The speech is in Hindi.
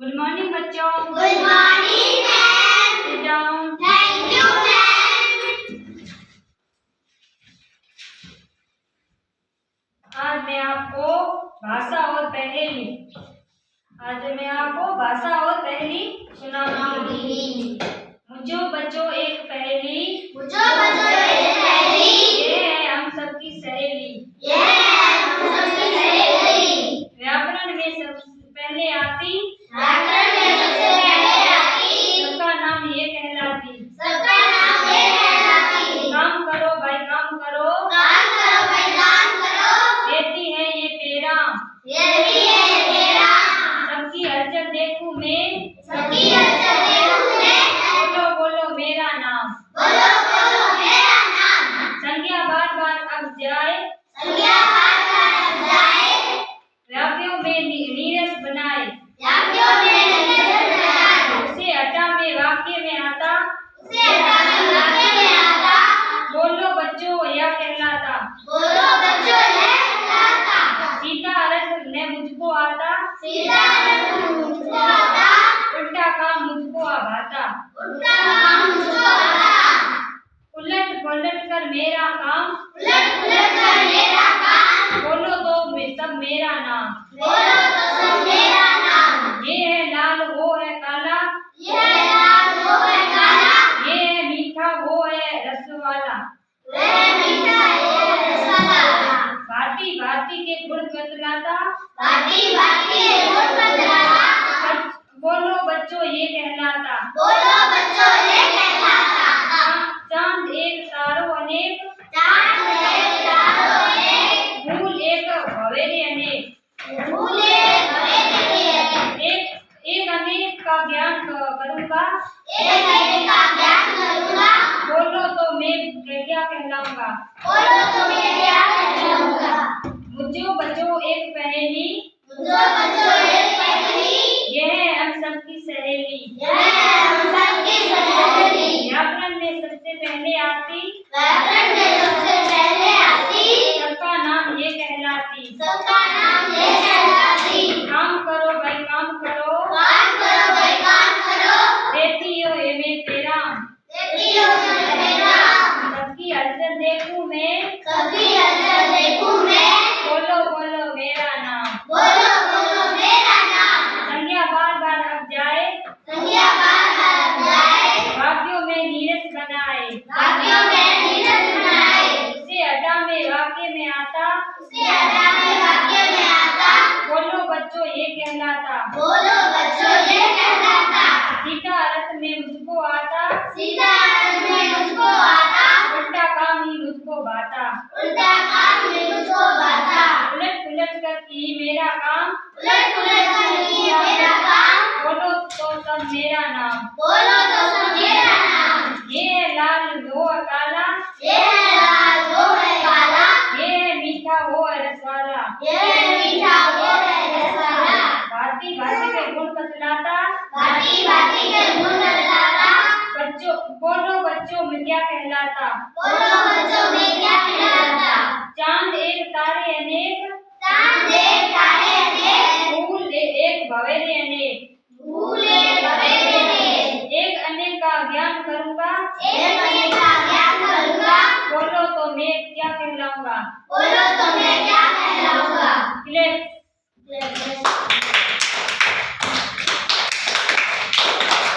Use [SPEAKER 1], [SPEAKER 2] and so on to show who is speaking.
[SPEAKER 1] गुड मॉर्निंग बच्चों।
[SPEAKER 2] Good morning ma'am.
[SPEAKER 1] Sit down.
[SPEAKER 2] Thank you ma'am.
[SPEAKER 1] आज मैं आपको भाषा और पहेली सुनाऊंगी। मुझो बच्चों एक पहेली, ये है हम सबकी सहेली। व्याकरण में सबसे पहले आती, सबका नाम ये कहलाती। काम करो भाई काम करो, देती है ये पेड़ा। सबकी हलचल देखूं मैं, बोलो बोलो मेरा नाम। संज्ञा बार बार अब जाए, वाक्यों में नीरस बनाए। उसे हटा में वाक्य में आता, बोलो बच्चों यह कहलाता। सीधा अर्थ न मुझको आता, उल्टा काम मुझको आभाता। उलट पलट कर मेरा काम, बोलो तो सब मेरा नाम। ये है लाल वो है काला, ये है मीठा वो है रस वाला। भांति भांति के गुण बतलाता, बोलो बच्चों ये कहलाता। चांद एक तारो अनेक, फूल एक भवेरे अनेक। एक अनेक का ज्ञान करूंगा, बोलो तो मैं क्या कहलाऊंगा। मुझो बच्चों एक पहेली, यह है हम सबकी सहेली। व्याकरण में सबसे पहले आती, सबका नाम ये कहलाती। काम करो भाई काम करो, देती हो ये मैं तेरा। सबकी हलचल देखूं मैं, बोलो बोलो मेरा नाम। संज्ञा बार बार अब जाए, वाक्यों में नीरस बनाए। उसे हटा में वाक्य में आता, बोलो बच्चों ये कहलाता। सीधा अर्थ में मुझको आता, उल्टा काम ही मुझको भाता। उलट पुलट कर की मेरा काम, बोलो तो सब मेरा नाम। ये है लाल वो है काला, ये है मीठा वो है रस वाला। भांति भांति के गुण बतलाता, बच्चों बोलो बच्चों में क्या कहलाता। चांद एक तारे अनेक, फूल एक भवेरे अनेक। एक अनेक का ज्ञान करूंगा, बोलो तो मैं क्या कहलाऊंगा।